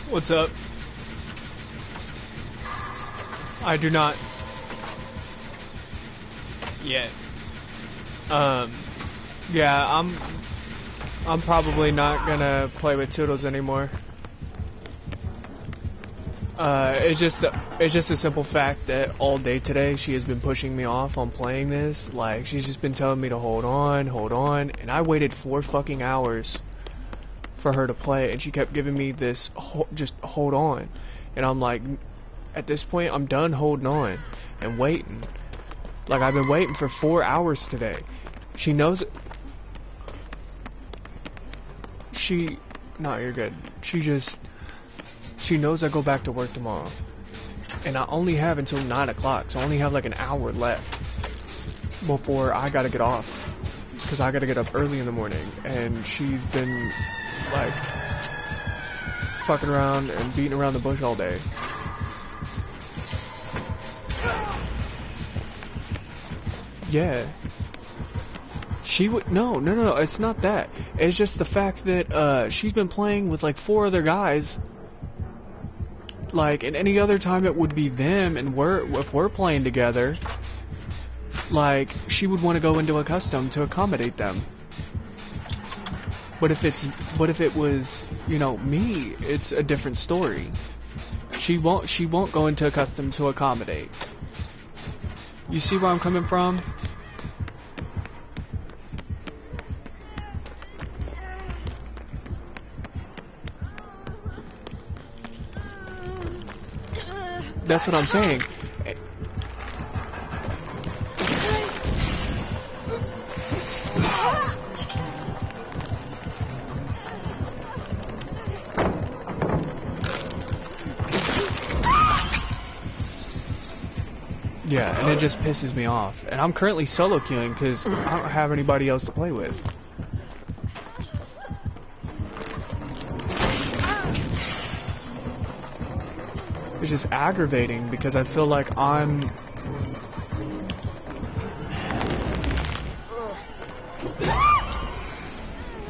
What's up? I do not yet. Yeah, I'm probably not gonna play with Toodles anymore. It's just a simple fact that all day today she has been pushing me off on playing this. Like, she's just been telling me to hold on, and I waited 4 fucking hours for her to play, and she kept giving me this just hold on, and I'm like, at this point I'm done holding on and waiting. Like, I've been waiting for 4 hours today. She knows it. No, you're good. She knows I go back to work tomorrow, and I only have until 9 o'clock, so I only have like an hour left before I gotta get off, because I gotta get up early in the morning, and she's been like fucking around and beating around the bush all day. Yeah. She would no, it's not that. It's just the fact that she's been playing with like 4 other guys. Like, and any other time it would be them, and if we're playing together, like, she would want to go into a custom to accommodate them. But if it was, you know, me, it's a different story. She won't go into a custom to accommodate. You see where I'm coming from? That's what I'm saying. Yeah, and it just pisses me off. And I'm currently solo queuing because I don't have anybody else to play with. It's just aggravating because I feel like I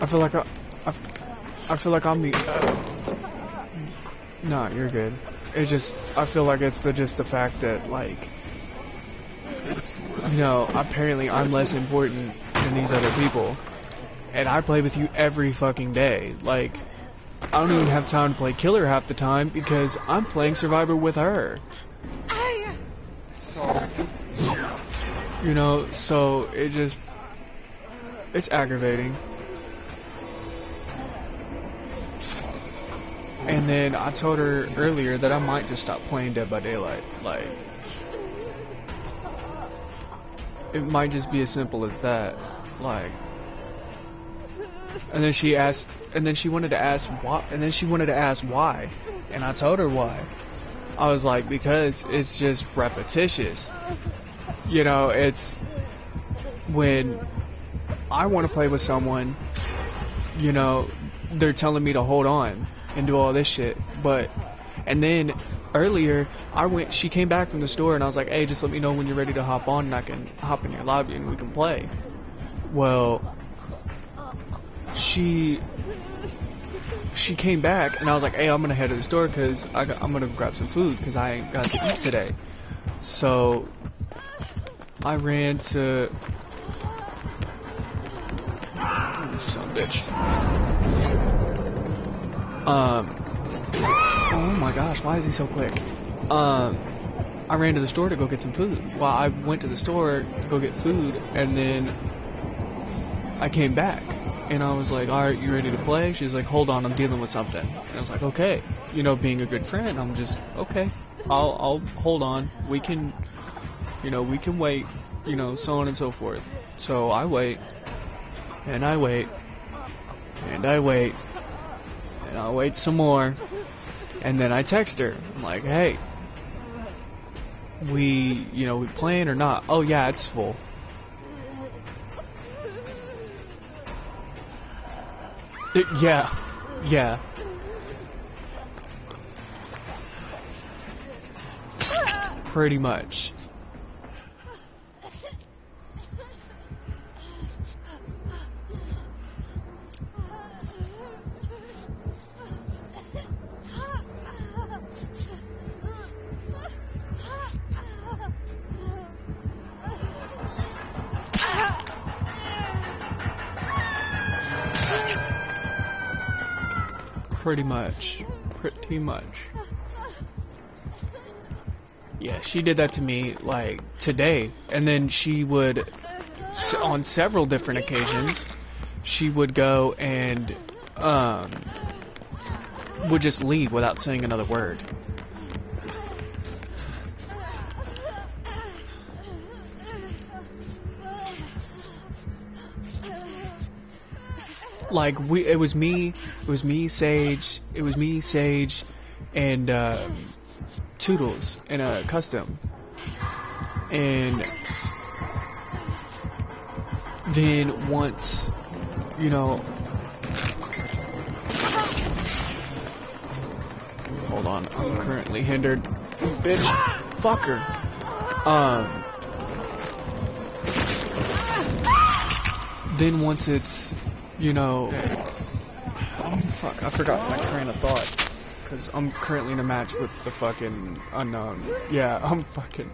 feel like I'm the no, you're good. It's just, I feel like it's just the fact that, like, you know, apparently I'm less important than these other people, and I play with you every fucking day. Like, I don't even have time to play Killer half the time because I'm playing Survivor with her. You know, so it's aggravating. And then I told her earlier that I might just stop playing Dead by Daylight. Like, it might just be as simple as that. Like, and then she wanted to ask why, and I told her why. I was like, because it's just repetitious. You know, it's when I want to play with someone, you know, they're telling me to hold on and do all this shit. And then earlier she came back from the store, and I was like, hey, just let me know when you're ready to hop on, and I can hop in your lobby and we can play. Well, she came back, and I was like, hey, I'm gonna head to the store because I'm gonna grab some food because I ain't got to eat today. So I ran to son of a bitch. Oh my gosh, why is he so quick? I ran to the store to go get some food. Well, I went to the store to go get food, and then I came back. And I was like, alright, you ready to play? She's like, hold on, I'm dealing with something. And I was like, okay. You know, being a good friend, I'm just, okay. I'll hold on. We can, you know, we can wait. You know, so on and so forth. So I wait. And I wait. And I wait. And I'll wait some more. And then I text her. I'm like, hey. We playing or not? Oh yeah, it's full. Yeah. Pretty much. Pretty much. Yeah, she did that to me, like, today. And then she would, on several different occasions, she would go and, would just leave without saying another word. Like, it was me, Sage, and, Toodles in a custom. And then once, hold on, I'm currently hindered. Bitch, fucker. Then once it's, oh fuck, I forgot my train of thought. Because I'm currently in a match with the fucking unknown. Yeah, I'm fucking...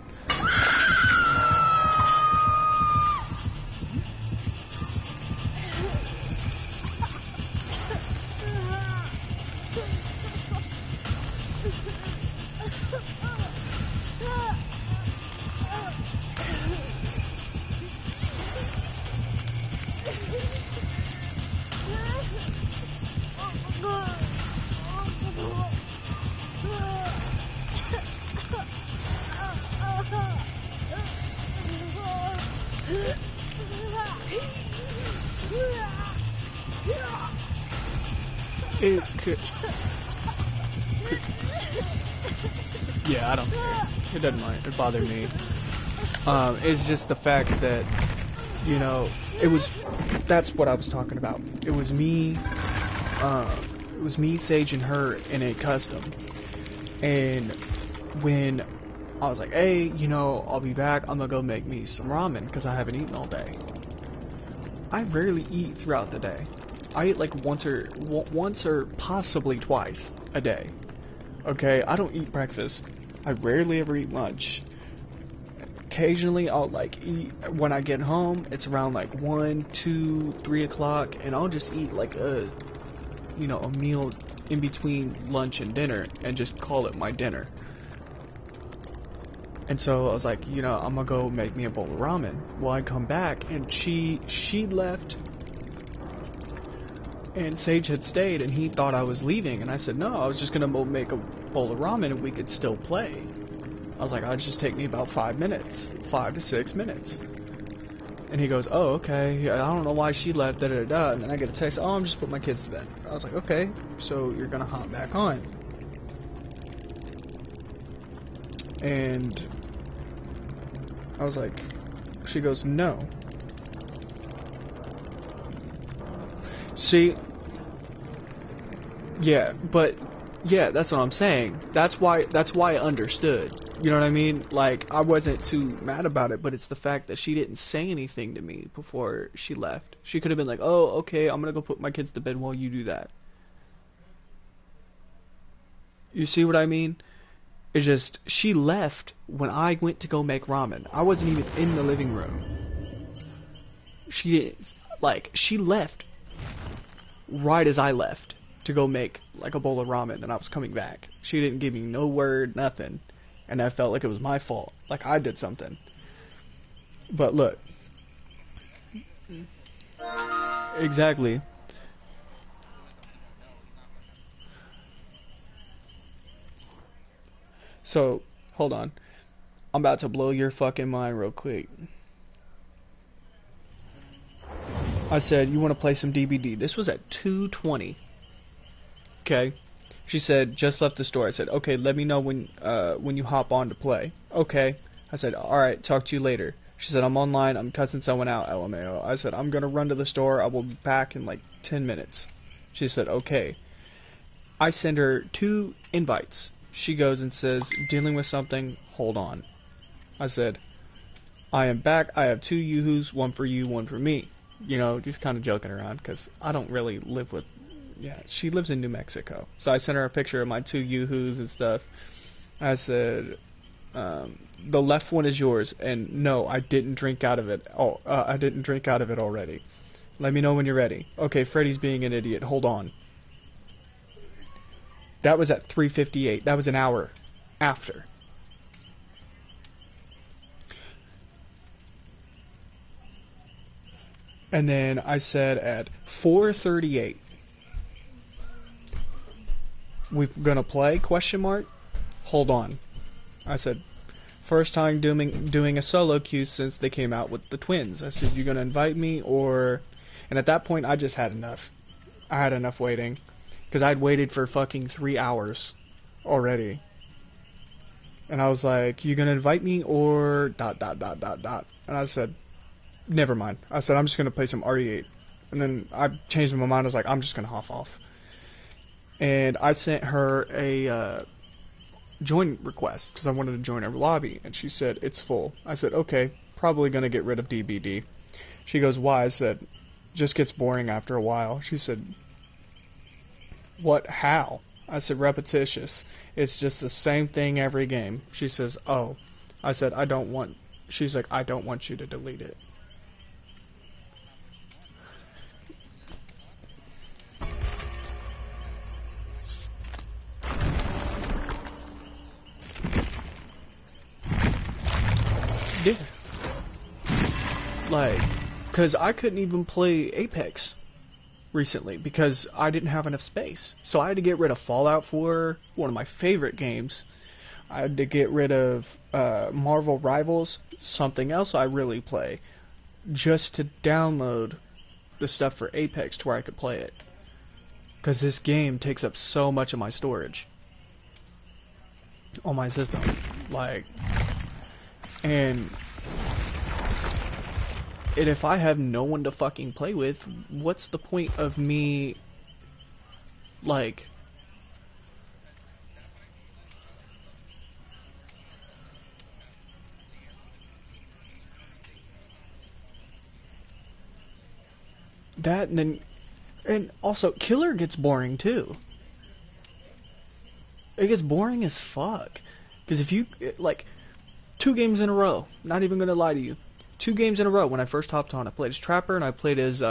It could... Yeah, I don't care. It doesn't mind. It bothered me. It's just the fact that, it was... That's what I was talking about. It was me, Sage, and her in a custom. And when I was like, hey, I'll be back. I'm gonna go make me some ramen because I haven't eaten all day. I rarely eat throughout the day. I eat like once or possibly twice a day. Okay, I don't eat breakfast. I rarely ever eat lunch. Occasionally I'll like eat when I get home. It's around like 1, 2, 3 o'clock, and I'll just eat like a meal in between lunch and dinner and just call it my dinner. And so I was like, I'm gonna go make me a bowl of ramen. Well, I come back and she left. And Sage had stayed, and he thought I was leaving. And I said, no, I was just going to make a bowl of ramen, and we could still play. I was like, it'd just take me about 5 minutes. 5 to 6 minutes. And he goes, oh, okay. I don't know why she left, da-da-da-da. And then I get a text, oh, I'm just putting my kids to bed. I was like, okay, so you're going to hop back on. And I was like, she goes, no. See, yeah, but yeah, that's what I'm saying. That's why I understood. You know what I mean? Like, I wasn't too mad about it, but it's the fact that she didn't say anything to me before she left. She could have been like, oh, okay, I'm gonna go put my kids to bed while you do that. You see what I mean? It's just, she left when I went to go make ramen. I wasn't even in the living room. She left right as I left to go make like a bowl of ramen, and I was coming back. She didn't give me no word, nothing. and I felt like it was my fault, like I did something. But look, exactly. So, hold on. I'm about to blow your fucking mind real quick. I said, you want to play some DBD? This was at 2:20. Okay. She said, just left the store. I said, okay, let me know when you hop on to play. Okay. I said, alright, talk to you later. She said, I'm online, I'm cussing someone out, LMAO. I said, I'm gonna run to the store, I will be back in like 10 minutes. She said, okay. I send her 2 invites. She goes and says, dealing with something, hold on. I said, I am back, I have 2 Yoo-hoos, one for you, one for me. You know, just kind of joking around, because I don't really live with... Yeah, she lives in New Mexico. So I sent her a picture of my 2 Yoo-hoos and stuff. I said, the left one is yours, and no, I didn't drink out of it. Oh, I didn't drink out of it already. Let me know when you're ready. Okay, Freddy's being an idiot. Hold on. That was at 3:58. That was an hour after. And then I said at 4:38, we're gonna play? Question mark. Hold on. I said, first time doing a solo queue since they came out with the twins. I said, you gonna invite me or? And at that point, I just had enough. I had enough waiting, because I'd waited for fucking 3 hours already. And I was like, you gonna invite me or ... And I said, never mind. I said, I'm just gonna play some RE8. And then I changed my mind. I was like, I'm just gonna hop off. And I sent her a join request because I wanted to join her lobby, and she said it's full. I said, okay, probably gonna get rid of DBD. She goes, why? I said, just gets boring after a while. She said, what? How? I said, repetitious. It's just the same thing every game. She says, oh. I said, I don't want... She's like, I don't want you to delete it. Yeah. Like, because I couldn't even play Apex recently because I didn't have enough space. So I had to get rid of Fallout 4, one of my favorite games. I had to get rid of Marvel Rivals, something else I really play, just to download the stuff for Apex to where I could play it. Because this game takes up so much of my storage on my system. Like... And if I have no one to fucking play with, what's the point of me, like... That, and then... And also, Killer gets boring, too. It gets boring as fuck. Because if you, like... 2 games in a row. Not even gonna lie to you. 2 games in a row when I first hopped on. I played as Trapper and I played as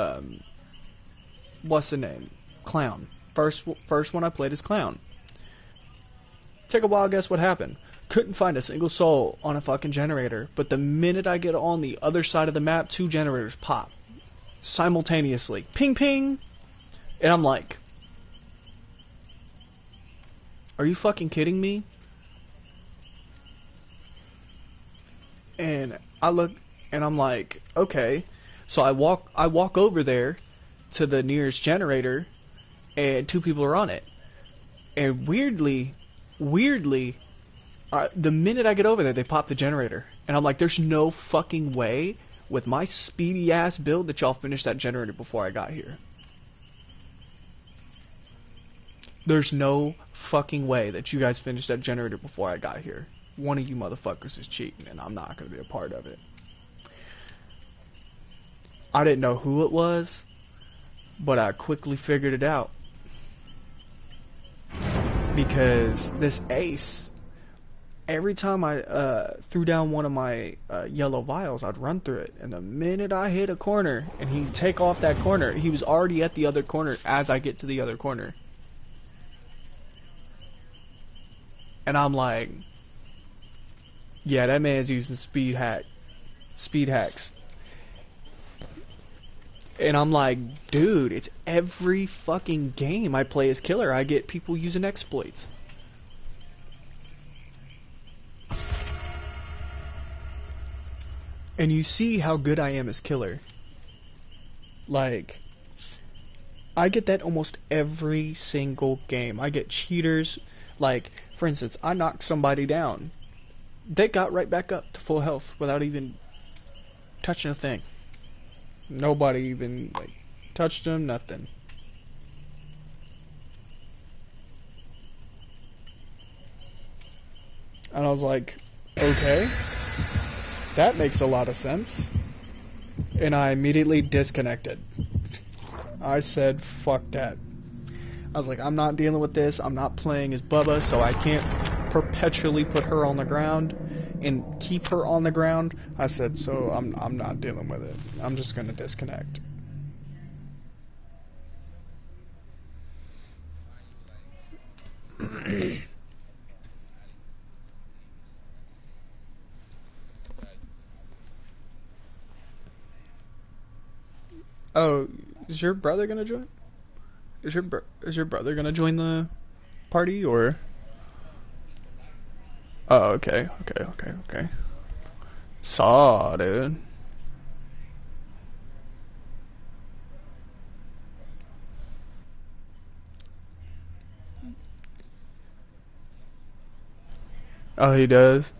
what's the name? Clown. First one I played as Clown. Take a wild guess what happened. Couldn't find a single soul on a fucking generator. But the minute I get on the other side of the map, 2 generators pop simultaneously. Ping ping. And I'm like, are you fucking kidding me? And I look, and I'm like, okay. So I walk over there to the nearest generator, and 2 people are on it. And weirdly, the minute I get over there, they pop the generator. And I'm like, there's no fucking way, with my speedy ass build, that y'all finished that generator before I got here. There's no fucking way that you guys finished that generator before I got here. One of you motherfuckers is cheating, and I'm not going to be a part of it. I didn't know who it was, but I quickly figured it out. Because this ace, every time I threw down one of my yellow vials, I'd run through it. And the minute I hit a corner, and he'd take off that corner, he was already at the other corner as I get to the other corner. And I'm like... Yeah, that man's using speed hacks. And I'm like, dude, it's every fucking game I play as killer, I get people using exploits. And you see how good I am as killer. Like, I get that almost every single game. I get cheaters. Like, for instance, I knocked somebody down. They got right back up to full health without even touching a thing. Nobody even like touched them, nothing. And I was like, okay, that makes a lot of sense. And I immediately disconnected. I said, fuck that. I was like, I'm not dealing with this. I'm not playing as Bubba, so I can't perpetually put her on the ground and keep her on the ground. I said, so I'm not dealing with it. I'm just gonna disconnect. Oh, is your brother gonna join? Is your brother gonna join the party or? Oh, okay. Saw, dude. Oh, he does.